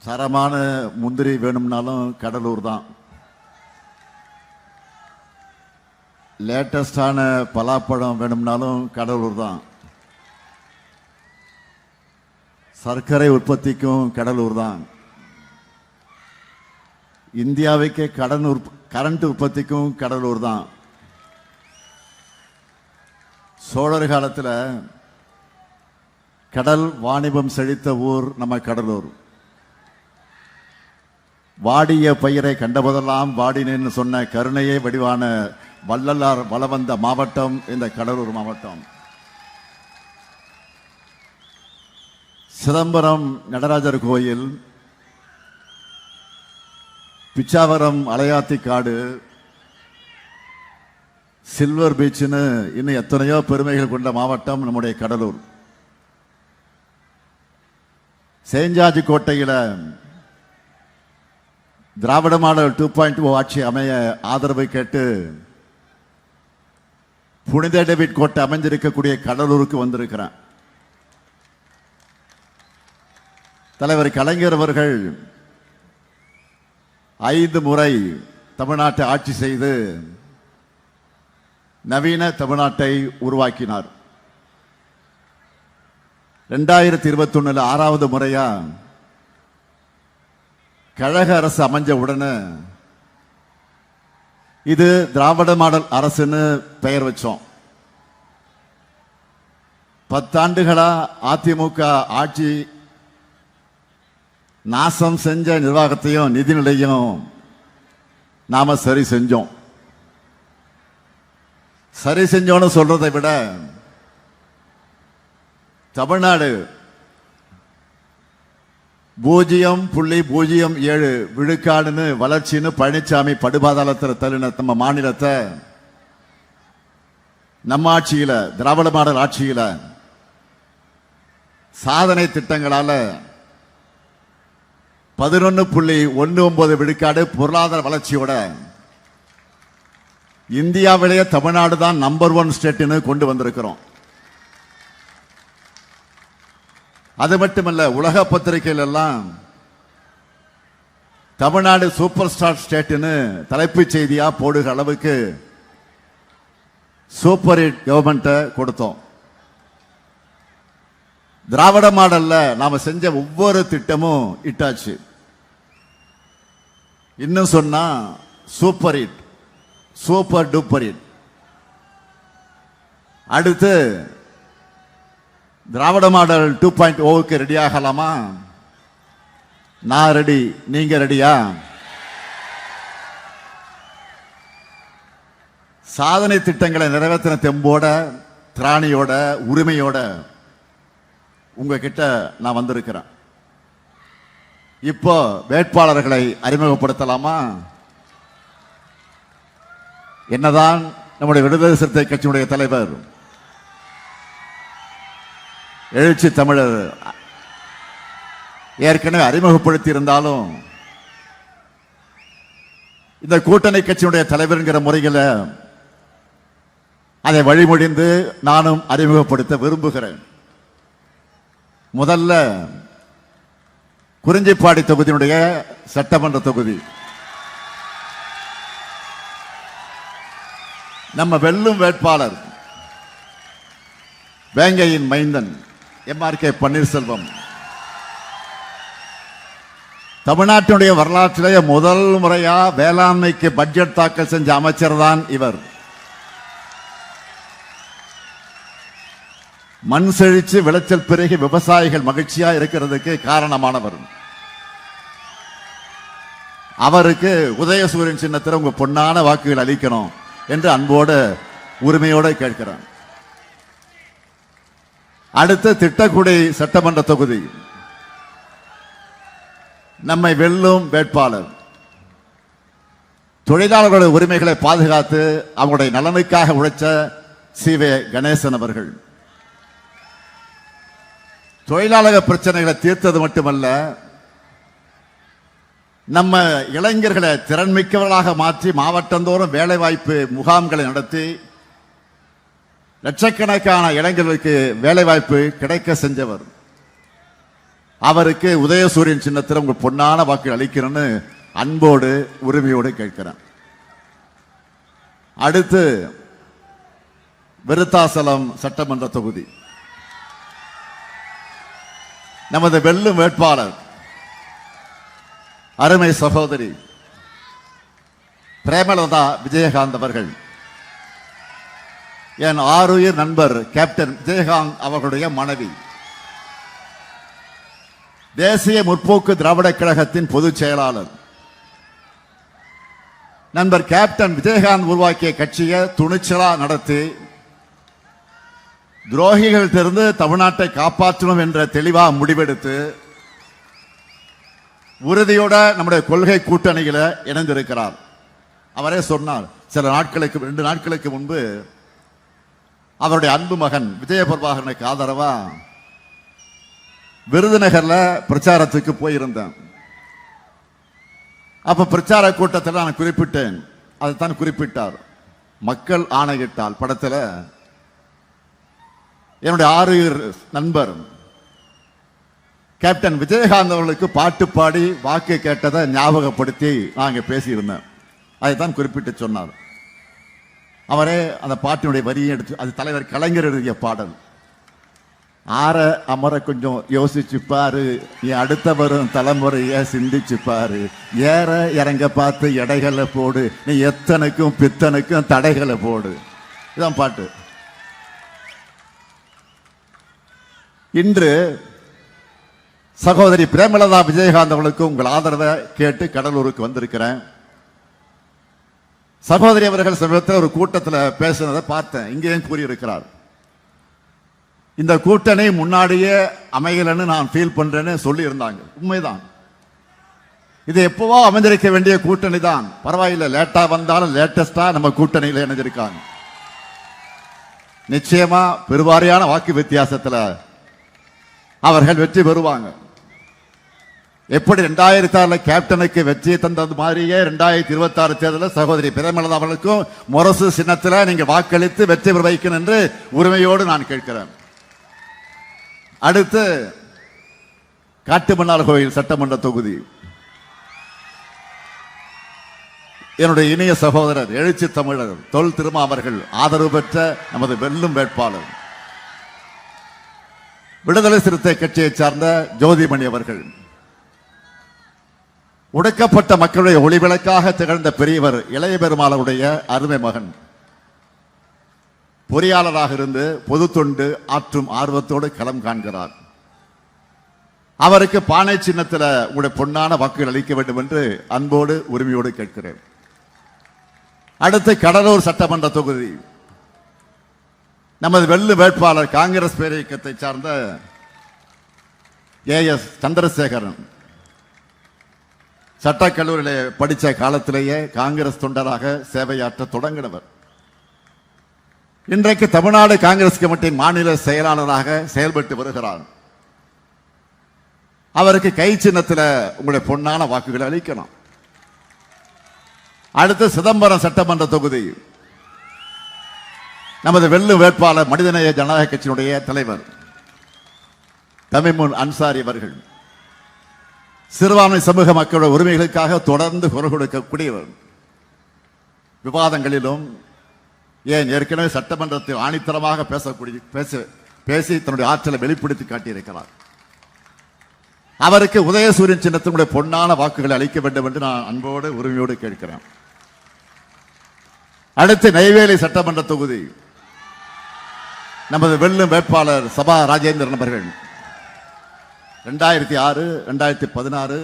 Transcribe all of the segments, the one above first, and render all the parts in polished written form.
தரமான முந்திரி வேணும்னாலும் கடலூர் தான். லேட்டஸ்டான பலாப்பழம் வேணும்னாலும் கடலூர் தான். சர்க்கரை உற்பத்திக்கும் கடலூர் தான். இந்தியாவுக்கே கரண்ட் உற்பத்திக்கும் கடலூர் தான். சோழர் காலத்தில் கடல் வாணிபம் செழித்த ஊர் நம்ம கடலூர். வாடிய பயிரை கண்டபோதெல்லாம் வாடினேன்னு சொன்ன கருணையே வடிவான வள்ளலார் வளவந்த மாவட்டம் இந்த கடலூர் மாவட்டம். சிதம்பரம் நடராஜர் கோயில், பிச்சாவரம் அலையாத்தி காடு, சில்வர் பீச்னு இன்னும் எத்தனையோ பெருமைகள் கொண்ட மாவட்டம் நம்முடைய கடலூர். சேஞ்சாஜி கோட்டையில் திராவிட மாடல் 2.0 ஆட்சி அமைய ஆதரவை கேட்டு புனித டேவிட் கோட்டை அமைஞ்சிருக்கக்கூடிய கடலூருக்கு வந்திருக்கிறேன். தலைவர் கலைஞர் அவர்கள் 5 முறை தமிழ்நாட்டை ஆட்சி செய்து நவீன தமிழ்நாட்டை உருவாக்கினார். 2021 6வது முறையா கழக அரசு அமைஞ்ச உடனே இது திராவிட மாடல் அரசுன்னு பெயர் வச்சோம். 10 ஆண்டுகளா அதிமுக ஆட்சி நாசம் செஞ்ச நிர்வாகத்தையும் நிதிநிலையும் நாம சரி செஞ்சோம். சரி செஞ்சோன்னு சொல்றதை விட தமிழ்நாடு 0.07 விழுக்காடுன்னு வளர்ச்சின்னு பழனிசாமி படுபாதாளத்தில் தள்ளின நம்ம மாநிலத்தை நம்ம ஆட்சியில திராவிட மாடல் ஆட்சியில சாதனை திட்டங்களால 11.19 விழுக்காடு பொருளாதார வளர்ச்சியோட இந்தியாவிலேயே தமிழ்நாடு தான் நம்பர் 1 ஸ்டேட்னு கொண்டு வந்திருக்கிறோம். அது மட்டுமல்ல, உலக பத்திரிகைகள் எல்லாம் தமிழ்நாடு சூப்பர் ஸ்டார் ஸ்டேட்னு தலைப்புச் செய்தியா போடுகிற அளவுக்கு சூப்பர் ஹிட் கவர்மெண்ட்டை கொடுத்தோம். திராவிட மாடல்ல நாம செஞ்ச ஒவ்வொரு திட்டமும் இட்டாச்சு. இன்னும் சொன்னா super hit, super duper hit. அடுத்து திராவிட மாடல் 2.0க்கு ரெடி ஆகலாமா? நான் ரெடி, நீங்க ரெடியா? சாதனை திட்டங்களை நிறைவேற்றின தெம்போட, திராணியோட, உரிமையோட உங்ககிட்ட நான் வந்திருக்கிறேன். இப்போ வேட்பாளர்களை அறிமுகப்படுத்தலாமா? என்னதான் நம்முடைய விடுதலை சிறுத்தை கட்சியினுடைய தலைவர் எழுச்சி தமிழர் ஏற்கனவே அறிமுகப்படுத்தி இருந்தாலும் இந்த கூட்டணி கட்சியினுடைய தலைவர் என்கிற முறையில் அதை வழிமொழிந்து நானும் அறிமுகப்படுத்த விரும்புகிறேன். முதல்ல குறிஞ்சிப்பாடி தொகுதியினுடைய சட்டமன்ற தொகுதி நம்ம வெல்லும் வேட்பாளர் வேங்கையின் மைந்தன் MRK பன்னீர்செல்வம். தமிழ்நாட்டினுடைய வரலாற்றிலேயே முதல் முறையா வேளாண்மைக்கு பட்ஜெட் தாக்கல் செஞ்ச அமைச்சர் தான் இவர். மண் செழிச்சு விளைச்சல் பெருகி விவசாயிகள் மகிழ்ச்சியா இருக்கிறதுக்கு காரணமானவர். அவருக்கு உதயசூரியன் சின்னத்தில் உங்க பொன்னான வாக்குகள் அளிக்கணும் என்று அன்போடு உரிமையோடு கேட்கிறான். அடுத்த திட்டக்குடி சட்டமன்ற தொகுதி நம்மை வெல்லும் வேட்பாளர் தொழிலாளர்களுடைய உரிமைகளை பாதுகாத்து அவங்களுடைய நலனுக்காக உழைச்ச CV கணேசன் அவர்கள். தொழிலாளர் பிரச்சனைகளை தீர்த்தது மட்டுமல்ல, நம்ம இளைஞர்களை திறன்மிக்கவர்களாக மாற்றி மாவட்டந்தோறும் வேலைவாய்ப்பு முகாம்களை நடத்தி லட்சக்கணக்கான இளைஞர்களுக்கு வேலைவாய்ப்பு கிடைக்க செஞ்சவர். அவருக்கு உதயசூரியன் சின்னத்தில் உங்கள் பொன்னான வாக்கு அளிக்கிறேன்னு அன்போடு உரிமையோடு கேட்கிறேன். அடுத்து விருத்தாசலம் சட்டமன்ற தொகுதி நமது வெல்லும் வேட்பாளர் அருமை சகோதரி பிரேமலதா விஜயகாந்த் அவர்கள், என் ஆருயிர் நண்பர் கேப்டன் விஜயகாந்த் அவர்களுடைய மனைவி, தேசிய முற்போக்கு திராவிட கழகத்தின் பொதுச் செயலாளர் நண்பர் கேப்டன் விஜயகாந்த் உருவாக்கிய கட்சியை துணிச்சலா நடத்தி துரோகிகள் இருந்து தமிழ்நாட்டை காப்பாற்றணும் என்ற தெளிவா முடிவெடுத்து உறுதியோட நம்முடைய கொள்கை கூட்டணிகளை இணைந்திருக்கிறார். அவரே சொன்னார், சில நாட்களுக்கு 2 நாட்களுக்கு முன்பு அவருடைய அன்பு மகன் விஜயபிரபாகரனுக்கு ஆதரவா விருதுநகர்ல பிரச்சாரத்துக்கு போயிருந்தேன். அப்ப பிரச்சார கூட்டத்தில் நான் குறிப்பிட்டேன், அதைத்தான் குறிப்பிட்டார். மக்கள் ஆணையிட்டால் படத்தில் என்னுடைய ஆருயிர் நண்பர் கேப்டன் விஜயகாந்த் அவர்களுக்கு பாட்டு பாடி வாக்கு கேட்டதை ஞாபகப்படுத்தி நாங்க பேசியிருந்தேன். அதைத்தான் குறிப்பிட்டு சொன்னார். அவரே அந்த பாட்டினுடைய வரியை எடுத்து, அது தலைவர் கலைஞர் எழுதிய பாடல். ஆற அமர கொஞ்சம் யோசிச்சு பாரு, என் அடுத்த வரும் தலைமுறைய சிந்திச்சு பாரு, ஏற இறங்க பார்த்து எடைகளை போடு, நீ எத்தனுக்கும் பித்தனுக்கும் தடைகளை போடு. இதான் பாட்டு. இன்று சகோதரி பிரேமலதா விஜயகாந்த் அவர்களுக்கு உங்கள் ஆதரவை கேட்டு கடலூருக்கு வந்திருக்கிறேன். சகோதரி அவர்கள் சமீபத்தில் ஒரு கூட்டத்தில் பேசுனதை பார்த்தேன். இங்கேயும் கூறியிருக்கிறார், இந்த கூட்டணி முன்னாடியே அமையலன்னு நான் ஃபீல் பண்றேன்னு சொல்லி இருந்தாங்க. உண்மைதான், இது எப்பவோ அமைந்திருக்க வேண்டிய கூட்டணி தான். பரவாயில்லை, லேட்டா வந்தாலும் லேட்டஸ்டா நம்ம கூட்டணியில் இணைஞ்சிருக்காங்க. நிச்சயமா பெருவாரியான வாக்கு வித்தியாசத்தில் அவர்கள் வெற்றி பெறுவாங்க. எப்படி 2006 கேப்டனுக்கு வெற்றி தந்தது மாதிரியே 2026 தேர்தலில் சகோதரி பிரேமலதா அவர்களுக்கும் முரசு சின்னத்தில் நீங்க வாக்களித்து வெற்றி பெற வைக்கணும் என்று உரிமையோடு நான் கேட்கிறேன். அடுத்து காட்டுமன்னார் கோயில் சட்டமன்ற தொகுதி என்னுடைய இனிய சகோதரர் எழுச்சி தமிழர் தொல் திருமா அவர்கள் ஆதரவு பெற்ற நமது வெல்லும் வேட்பாளர் விடுதலை சிறுத்தை கட்சியை சார்ந்த ஜோதிமணி அவர்கள், உடைக்கப்பட்ட மக்களுடைய ஒளிவிளக்காக திகழ்ந்த பெரியவர் இளைய பெருமாளுடைய அருமை மகன், பொறியாளராக இருந்து பொது தொண்டு ஆற்றும் ஆர்வத்தோடு களம் காண்கிறார். அவருக்கு பானை சின்னத்தில் உங்களுடைய பொன்னான வாக்குகள் அளிக்க வேண்டும் என்று அன்போடு உரிமையோடு கேட்கிறேன். அடுத்து கடலூர் சட்டமன்ற தொகுதி நமது வெள்ளு வேட்பாளர் காங்கிரஸ் பேரியக்கத்தை சார்ந்த AS சந்திரசேகரன், சட்டக்கல்லூரியிலே படித்த காலத்திலேயே காங்கிரஸ் தொண்டராக சேவையாற்ற தொடங்கினவர். இன்றைக்கு தமிழ்நாடு காங்கிரஸ் கமிட்டியின் மாநில செயலாளராக செயல்பட்டு வருகிறார். அவருக்கு கை சின்னத்தில் உங்களுடைய பொன்னான வாக்குகளை அளிக்கணும். அடுத்து சிதம்பரம் சட்டமன்ற தொகுதி நமது வெல்லும் வேட்பாளர் மனிதநேய ஜனநாயக கட்சியினுடைய தலைவர் தமிமுன் அன்சாரி அவர்கள், சிறுபான்மை சமூக மக்களுடைய உரிமைகளுக்காக தொடர்ந்து குரல் கொடுக்கக்கூடியவர். விவாதங்களிலும் ஏன் ஏற்கனவே சட்டமன்றத்தில் ஆணித்தரமாக பேசி தன்னுடைய ஆற்றலை வெளிப்படுத்தி காட்டியிருக்கிறார். அவருக்கு உதயசூரியன் சின்னத்தினுடைய பொன்னான வாக்குகளை அளிக்க வேண்டும் என்று நான் அன்போடு உரிமையோடு கேட்கிறேன். அடுத்து நெய்வேலி சட்டமன்ற தொகுதி நமது வெல்லும் வேட்பாளர் சபா ராஜேந்திரன் அவர்கள் 2006, 2016,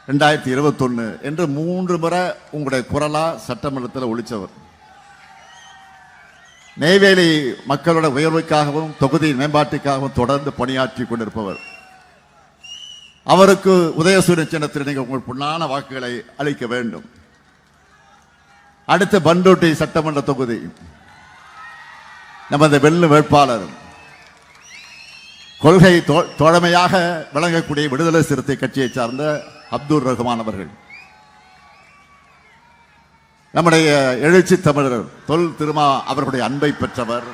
2021 என்று 3 முறை உங்களுடைய குரலா சட்டமன்றத்தில் ஒழிச்சவர். நெய்வேலி மக்களோட உயர்வுக்காகவும் தொகுதியின் மேம்பாட்டுக்காகவும் தொடர்ந்து பணியாற்றி கொண்டிருப்பவர். அவருக்கு உதயசூரியன் சின்னத்தில் நீங்கள் உங்கள் பொன்னான வாக்குகளை அளிக்க வேண்டும். அடுத்து பண்டோட்டி சட்டமன்ற தொகுதி நமது வெல்லும் வேட்பாளர் கொள்கை தோழமையாக விளங்கக்கூடிய விடுதலை சிறுத்தை கட்சியை சார்ந்த அப்துல் ரஹ்மான் அவர்கள், நம்முடைய எழுச்சி தமிழர் தொல் திருமா அவர்களுடைய அன்பை பெற்றவர்.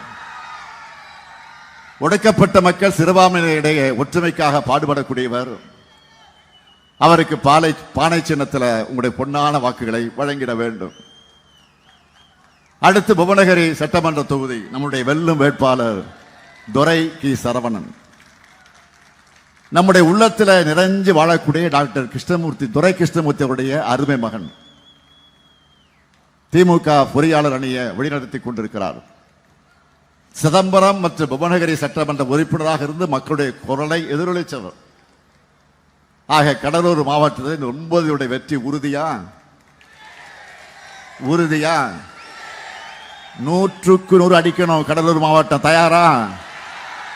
ஒடுக்கப்பட்ட மக்கள் சிறுபான்மையினரிடையே ஒற்றுமைக்காக பாடுபடக்கூடியவர். அவருக்கு பானை சின்னத்தில் உங்களுடைய பொன்னான வாக்குகளை வழங்கிட வேண்டும். அடுத்து புவனகிரி சட்டமன்ற தொகுதி நம்முடைய வெல்லும் வேட்பாளர் துரை கி சரவணன். நம்முடைய உள்ளத்தில் நிறைஞ்சு வாழக்கூடிய டாக்டர் கிருஷ்ணமூர்த்தி, துரை கிருஷ்ணமூர்த்தி அவருடைய அருமை மகன். திமுக பொறியாளர் அணியை வழிநடத்தி கொண்டிருக்கிறார். சிதம்பரம் மற்றும் புவனகிரி சட்டமன்ற உறுப்பினராக இருந்து மக்களுடைய குரலை எதிரொலித்தவர். ஆக கடலூர் மாவட்டத்தில் 9 வெற்றி உறுதியா? 100க்கு 100 அடிக்கணும். கடலூர் மாவட்டம் தயாரா?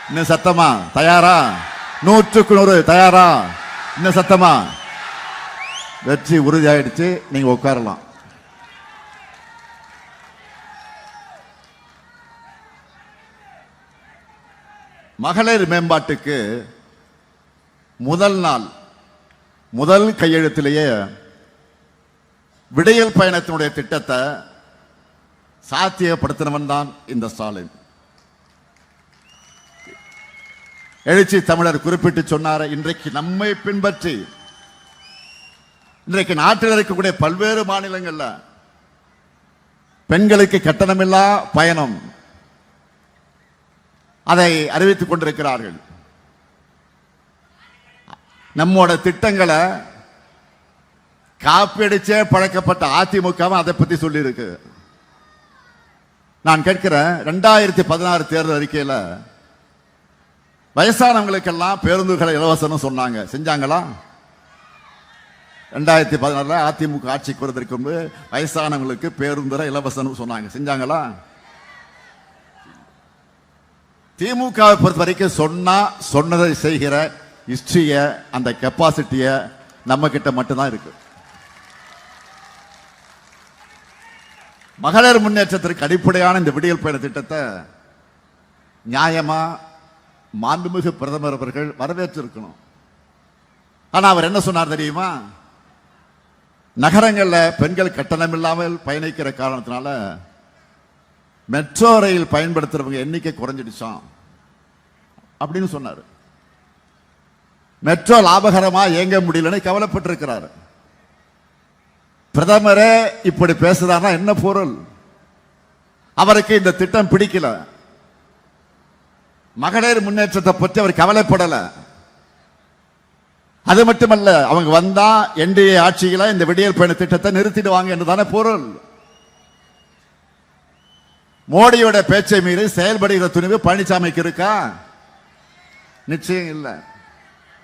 இன்னும் சத்தமா தயாரா? 100க்கு 100 தயாரா? இன்னும் சத்தமா? வெற்றி உறுதியாயிடுச்சு. நீங்க உட்காரலாம். மகளிர் மேம்பாட்டுக்கு முதல் நாள் முதல் கையெழுத்திலேயே விடியல் பயணத்தினுடைய திட்டத்தை சாத்தியப்படுத்தினவன் தான் இந்த ஸ்டாலின். எழுச்சி தமிழர் குறிப்பிட்டு சொன்னார், இன்றைக்கு நம்மை பின்பற்றி இன்றைக்கு நாட்டில் இருக்கக்கூடிய பல்வேறு மாநிலங்கள்ல பெண்களுக்கு கட்டணமில்லா பயணம் அதை அறிவித்துக் கொண்டிருக்கிறார்கள். நம்மோட திட்டங்களை காப்பியடிச்சே பழக்கப்பட்ட அதிமுக அதை பத்தி சொல்லி இருக்கு. நான் கேட்கிறேன், 2016 தேர்தல் அறிக்கையில வயசானவங்களுக்கெல்லாம் பேருந்துகளை இலவசம் சொன்னாங்க, செஞ்சாங்களா? 2016 அதிமுக ஆட்சிக்கு வருவதற்கு முன்பு வயசானவங்களுக்கு பேருந்துரை இலவசம் சொன்னாங்க, செஞ்சாங்களா? திமுகவை பொறுத்த வரைக்கும் சொன்னதை செய்கிற ஹிஸ்டரிய, அந்த கெப்பாசிட்டிய நம்ம கிட்ட மட்டும்தான் இருக்கு. மகளிர் முன்னேற்றத்திற்கு அடிப்படையான இந்த விடியல் பயண திட்டத்தை நியாயமா மாண்புமிகு பிரதமர் அவர்கள் வரவேற்றிருக்கணும். ஆனா அவர் என்ன சொன்னார் தெரியுமா? நகரங்கள்ல பெண்கள் கட்டணம் இல்லாமல் பயணிக்கிற காரணத்தினால மெட்ரோ ரயில் பயன்படுத்துறவங்க எண்ணிக்கை குறைஞ்சிடுச்சான் அப்படின்னு சொன்னார். மெட்ரோ லாபகரமா இயங்க முடியலன்னு கவலைப்பட்டிருக்கிறார். பிரதமரே இப்படி பேசுறாருன்னா என்ன பொருள்? அவருக்கு இந்த திட்டம் பிடிக்கல. மகளிர் முன்னேற்றத்தை பற்றி அவர் கவலைப்படல. அது மட்டுமல்ல, அவங்க வந்தா என்டிஏ ஆட்சியில இந்த விடியல் பயண திட்டத்தை நிறுத்திடுவாங்க என்றுதானே பொருள். மோடியோட பேச்சை மீறி செயல்படுகிற துணிவு பழனிசாமிக்கு இருக்கா? நிச்சயம் இல்லை.